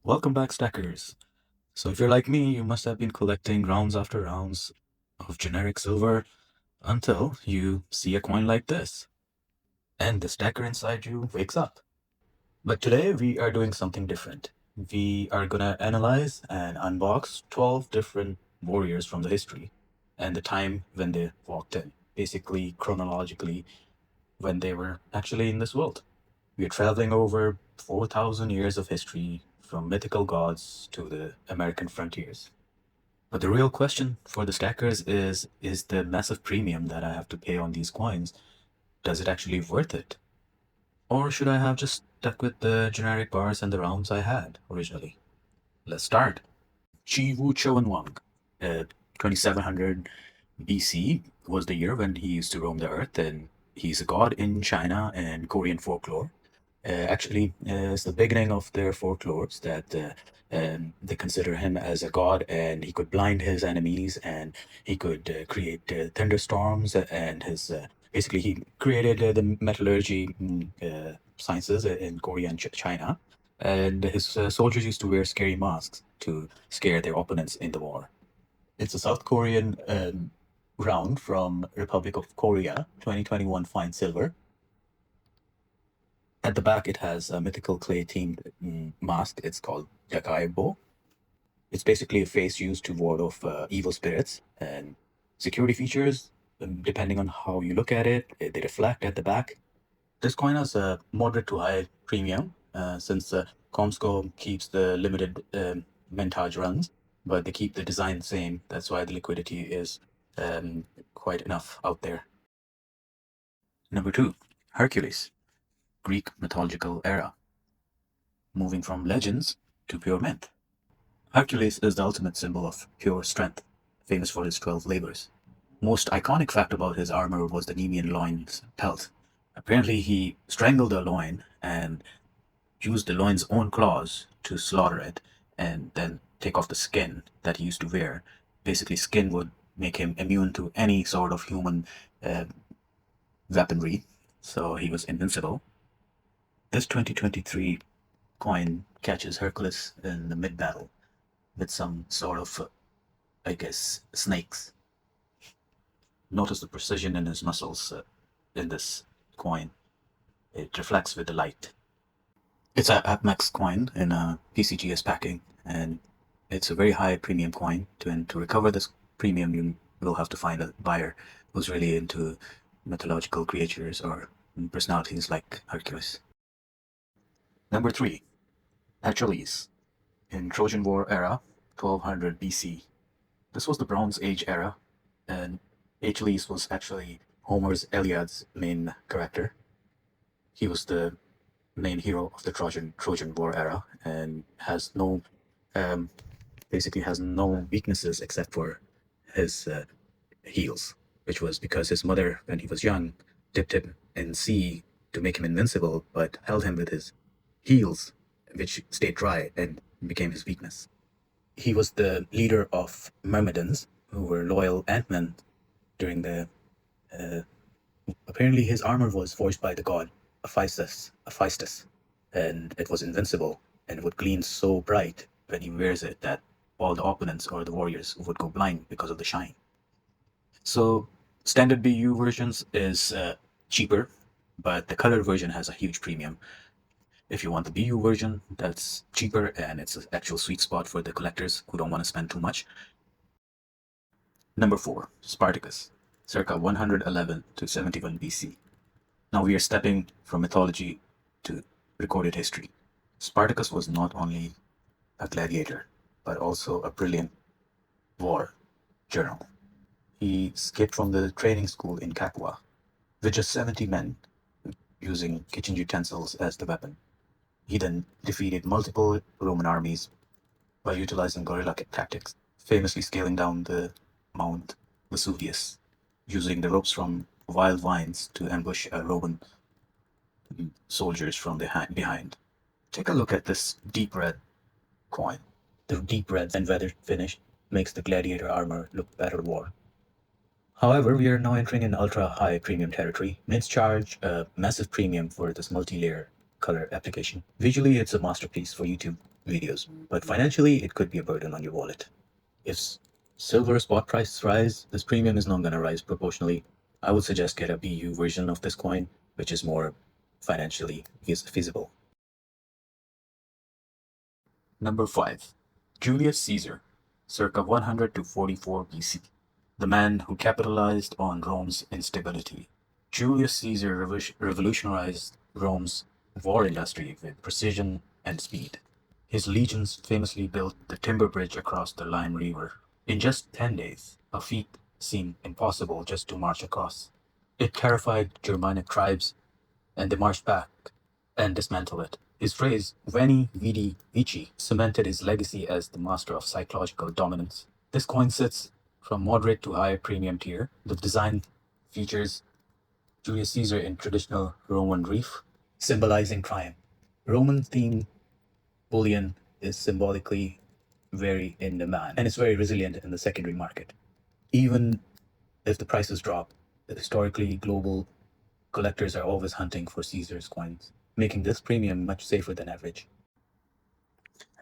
Welcome back, stackers. So if you're like me, you must have been collecting rounds after rounds of generic silver until you see a coin like this, and the stacker inside you wakes up. But today we are doing something different. We are gonna analyze and unbox 12 different warriors from the history and the time when they walked in, basically chronologically when they were actually in this world. We are traveling over 4,000 years of history from mythical gods to the American frontiers. But the real question for the stackers is the massive premium that I have to pay on these coins, does it actually worth it? Or should I have just stuck with the generic bars and the rounds I had originally? Let's start. Chi Wu Chuan Wang, 2700 BC was the year when he used to roam the earth, and he's a god in China and Korean folklore. It's the beginning of their folklores that they consider him as a god, and he could blind his enemies, and he could create thunderstorms, and his basically he created the metallurgy sciences in Korea and China, and his soldiers used to wear scary masks to scare their opponents in the war. It's a South Korean round from Republic of Korea, 2021 fine silver. At the back, it has a mythical clay themed mask. It's called Dakaibo. It's basically a face used to ward off evil spirits. And security features, depending on how you look at it, they reflect at the back. This coin has a moderate to high premium since Comsco keeps the limited vintage runs, but they keep the design the same. That's why the liquidity is quite enough out there. Number two, Hercules. Greek mythological era, moving from legends to pure myth. Hercules is the ultimate symbol of pure strength, famous for his 12 labors. Most iconic fact about his armor was the Nemean loin's pelt. Apparently, he strangled a loin and used the loin's own claws to slaughter it and then take off the skin that he used to wear. Basically, skin would make him immune to any sort of human uh, weaponry, so he was invincible. This 2023 coin catches Hercules in the mid battle with some sort of, I guess, snakes. Notice the precision in his muscles in this coin. It reflects with the light. It's a AppMax coin in a PCGS packing, and it's a very high premium coin. And to recover this premium, you will have to find a buyer who's really into mythological creatures or personalities like Hercules. Number three, Achilles. In Trojan War era, 1200 BC. This was the Bronze Age era, and Achilles was actually Homer's Iliad's main character. He was the main hero of the Trojan War era, and has no um, basically has no weaknesses except for his heels, which was because his mother, when he was young, dipped him in sea to make him invincible, but held him with his heels, which stayed dry and became his weakness. He was the leader of Myrmidons, who were loyal Ant-Men during the. Uh, Apparently, his armor was forged by the god Hephaestus, and it was invincible and would gleam so bright when he wears it that all the opponents or the warriors would go blind because of the shine. So, standard BU versions is cheaper, but the colored version has a huge premium. If you want the BU version, that's cheaper and it's an actual sweet spot for the collectors who don't want to spend too much. Number 4, Spartacus, circa 111 to 71 BC. Now we are stepping from mythology to recorded history. Spartacus was not only a gladiator, but also a brilliant war general. He escaped from the training school in Capua with just 70 men using kitchen utensils as the weapon. He then defeated multiple Roman armies by utilizing guerrilla tactics, famously scaling down the Mount Vesuvius, using the ropes from wild vines to ambush Roman soldiers from behind. Take a look at this deep red coin. The deep red and weathered finish makes the gladiator armor look battle worn. However, we are now entering an ultra high premium territory. Mints charge a massive premium for this multi-layer color application. Visually, it's a masterpiece for YouTube. videos. But financially, it could be a burden on your wallet. If silver spot prices rise, this premium is not going to rise proportionally. I would suggest get a BU version of this coin, which is more financially feasible. Number 5. Julius Caesar, circa 100 to 44 BC. The man who capitalized on Rome's instability. Julius Caesar revolutionized Rome's war industry with precision and speed. His legions famously built the timber bridge across the Lime River in just 10 days, a feat seemed impossible just to march across. It terrified Germanic tribes, and they marched back and dismantled it. His phrase, Veni, Vidi, Vici, cemented his legacy as the master of psychological dominance. This coin sits from moderate to high premium tier. The design features Julius Caesar in traditional Roman relief, symbolizing triumph. Roman-themed bullion is symbolically very in demand, and it's very resilient in the secondary market. Even if the prices drop, historically global collectors are always hunting for Caesar's coins, making this premium much safer than average.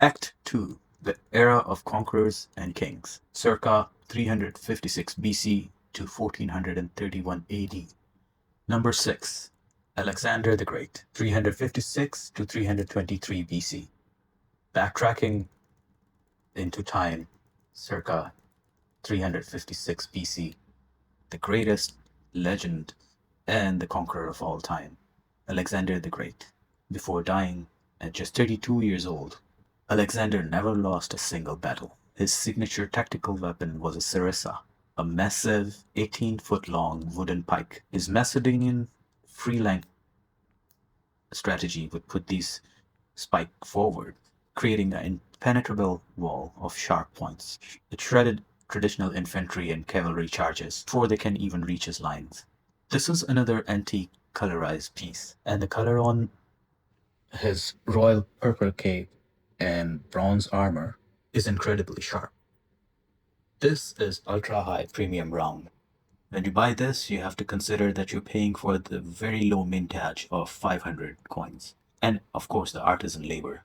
Act 2. The Era of Conquerors and Kings, circa 356 BC to 1431 AD. Number 6. Alexander the Great, 356 to 323 BC. Backtracking into time, circa 356 BC, the greatest legend and the conqueror of all time, Alexander the Great. Before dying at just 32 years old, Alexander never lost a single battle. His signature tactical weapon was a sarissa, a massive 18-foot-long wooden pike. His Macedonian phalanx strategy would put these spike forward, creating an impenetrable wall of sharp points. It shredded traditional infantry and cavalry charges before they can even reach his lines. This is another anti-colorized piece, and the color on his royal purple cape and bronze armor is incredibly sharp. This is ultra-high premium brown. When you buy this, you have to consider that you're paying for the very low mintage of 500 coins, and of course the artisan labor.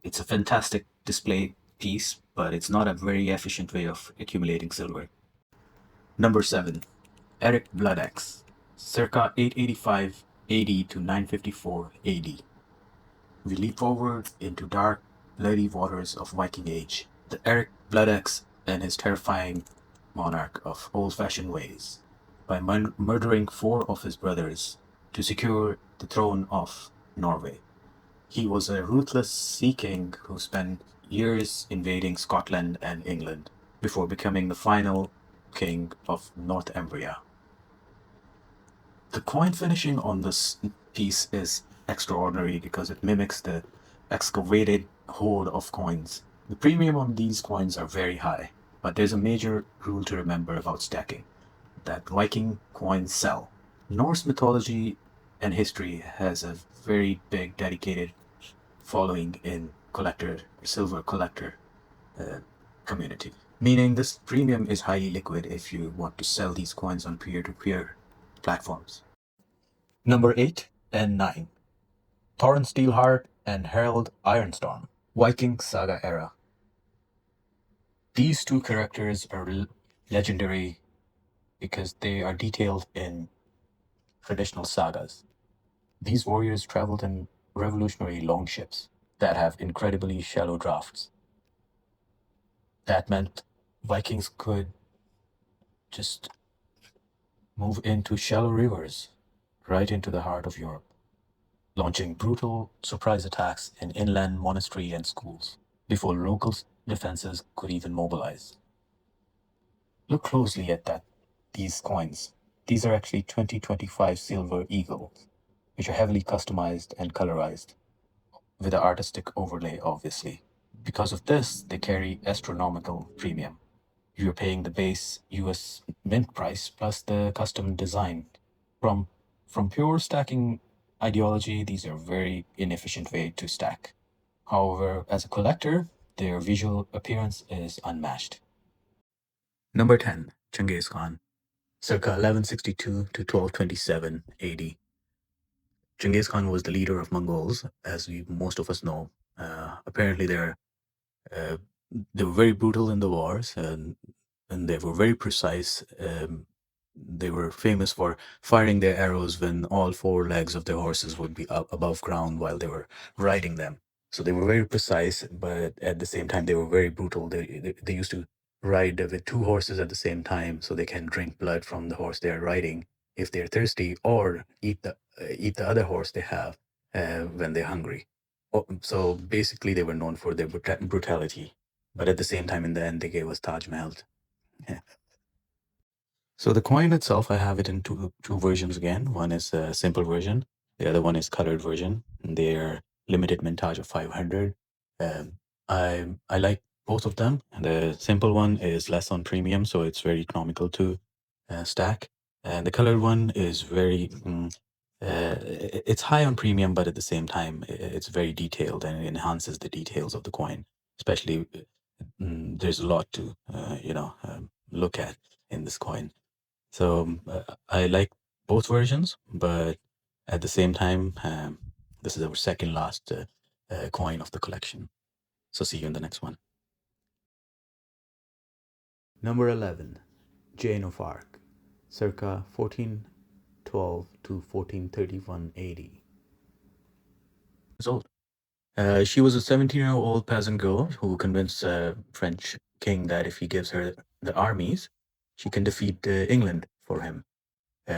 It's a fantastic display piece, but it's not a very efficient way of accumulating silver. Number 7. Eric Bloodaxe, circa 885 AD to 954 AD. We leap forward into dark, bloody waters of Viking Age. The Eric Bloodaxe and his terrifying monarch of old-fashioned ways, by murdering 4 of his brothers to secure the throne of Norway. He was a ruthless sea king who spent years invading Scotland and England before becoming the final king of Northumbria. The coin finishing on this piece is extraordinary because it mimics the excavated hoard of coins. The premium on these coins are very high, but there's a major rule to remember about stacking, that Viking coins sell. Norse mythology and history has a very big dedicated following in silver collector community, meaning this premium is highly liquid if you want to sell these coins on peer-to-peer platforms. Number 8 and 9. Thorin Steelheart and Harald Ironstorm, Viking Saga era. These 2 characters are legendary because they are detailed in traditional sagas. These warriors traveled in revolutionary longships that have incredibly shallow drafts. That meant Vikings could just move into shallow rivers right into the heart of Europe, launching brutal surprise attacks in inland monasteries and schools before local defenses could even mobilize. Look closely at these coins. These are actually 2025 silver eagles, which are heavily customized and colorized, with an artistic overlay, obviously. Because of this, they carry astronomical premium. You're paying the base US mint price plus the custom design. From pure stacking ideology, these are very inefficient way to stack. However, as a collector, their visual appearance is unmatched. Number 10. Genghis Khan, circa 1162 to 1227 AD. Genghis Khan was the leader of Mongols, as most of us know, Apparently, uh, they were very brutal in the wars, and they were very precise. They were famous for firing their arrows when all four legs of their horses would be up above ground while they were riding them. So they were very precise, but at the same time, they were very brutal. They used to ride with two horses at the same time, so they can drink blood from the horse they are riding if they're thirsty, or eat the other horse they have when they're hungry. So basically, they were known for their brutality, but at the same time, in the end, they gave us Taj Mahal. So the coin itself, I have it in two versions again. One is a simple version. The other one is colored version. They're limited mintage of 500. Um, I like both of them. The simple one is less on premium, so it's very economical to stack. And the colored one is very, it's high on premium, but at the same time, it's very detailed and it enhances the details of the coin. Especially, there's a lot to, look at in this coin. So I like both versions, but at the same time, this is our second last coin of the collection. So see you in the next one. Number 11, Joan of Arc, circa 1412 to 1431 AD. Years old. She was a 17-year-old peasant girl who convinced French king that if he gives her the armies, she can defeat England for him.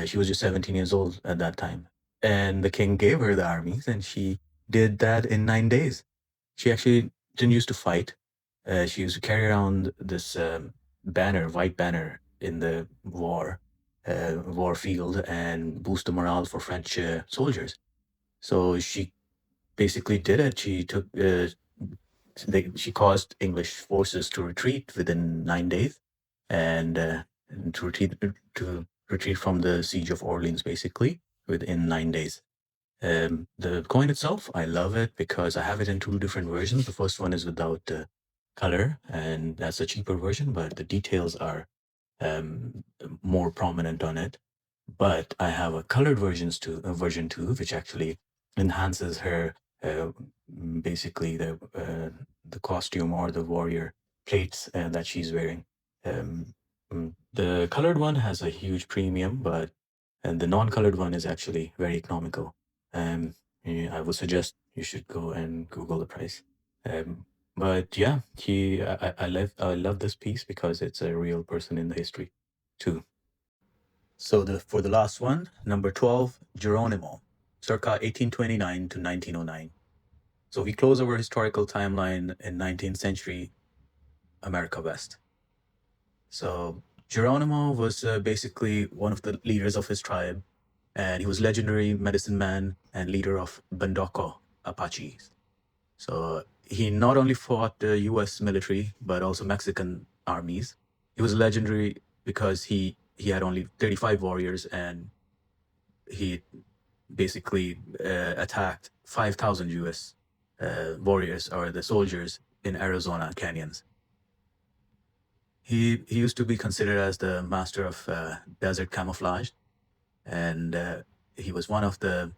She was just 17 years old at that time. And the king gave her the armies, and she did that in 9 days. She actually didn't used to fight. She used to carry around this banner, white banner, in the war field and boost the morale for French soldiers. So she basically did it. She caused English forces to retreat within 9 days, and to retreat from the siege of Orleans, basically within 9 days. The coin itself, I love it because I have it in two different versions. The first one is without color, and that's a cheaper version, but the details are more prominent on it. But I have a colored version two, which actually enhances her uh, basically the costume or the warrior plates that she's wearing. The colored one has a huge premium, but and the non-colored one is actually very economical. Yeah, I would suggest you should go and Google the price. But yeah, I love this piece because it's a real person in the history too. So for the last one, number 12, Geronimo, circa 1829 to 1909. So we close our historical timeline in 19th century America West. So Geronimo was basically one of the leaders of his tribe, and he was legendary medicine man and leader of Bandoko Apaches. So he not only fought the U.S. military but also Mexican armies. He was legendary because he had only 35 warriors, and he basically attacked 5,000 U.S. Warriors or the soldiers in Arizona canyons. He used to be considered as the master of desert camouflage, and he was one of the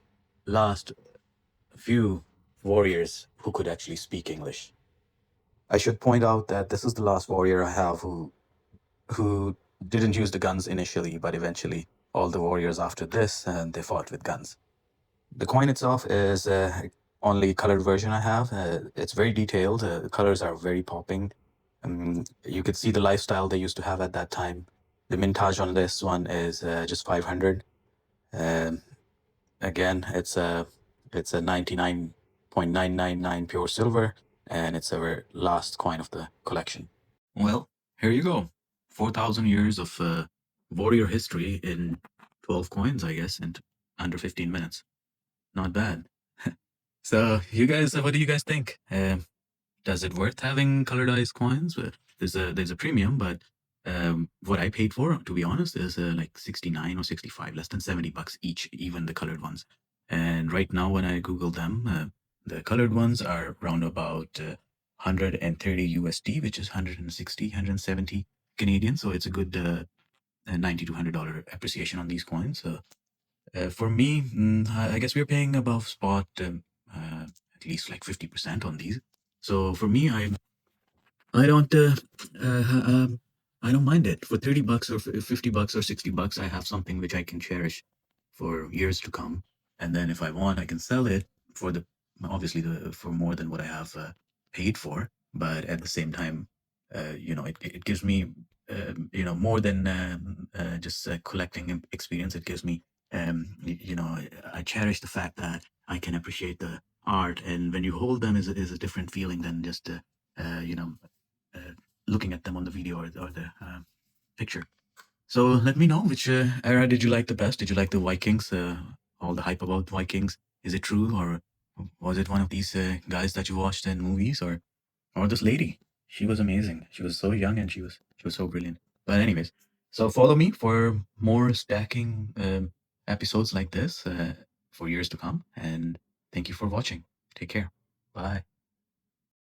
last few warriors who could actually speak English. I should point out that this is the last warrior I have who didn't use the guns initially, but eventually all the warriors after this, they fought with guns. The coin itself is only colored version I have. It's very detailed. The colors are very popping. You could see the lifestyle they used to have at that time. The mintage on this one is just 500. Um, Again, it's a 99.999 pure silver, and it's our last coin of the collection. Well, here you go. 4,000 years of warrior history in 12 coins, I guess, and under 15 minutes. Not bad. So, you guys, what do you guys think? Does it worth having colorized coins? But there's a premium, but what I paid for, to be honest, is like 69 or 65, less than $70 each, even the colored ones. And right now, when I Google them, the colored ones are around about 130 USD, which is 160, 170 Canadian. So it's a good $90 to $100 appreciation on these coins. So for me, I guess we're paying above spot at least like 50% on these. So for me, I don't I don't mind it. For 30 bucks or 50 bucks or 60 bucks, I have something which I can cherish for years to come. And then if I want, I can sell it for the obviously the for more than what I have paid for. But at the same time, it gives me more than just collecting experience. It gives me I cherish the fact that I can appreciate the art, and when you hold them is a different feeling than just you know uh, looking at them on the video or the picture. So let me know, which era did you like the best? Did you like the Vikings? All the hype about Vikings, is it true, or was it one of these guys that you watched in movies, or this lady? She was amazing. She was so young and she was so brilliant. But anyways, so follow me for more stacking episodes like this for years to come. And thank you for watching. Take care. Bye.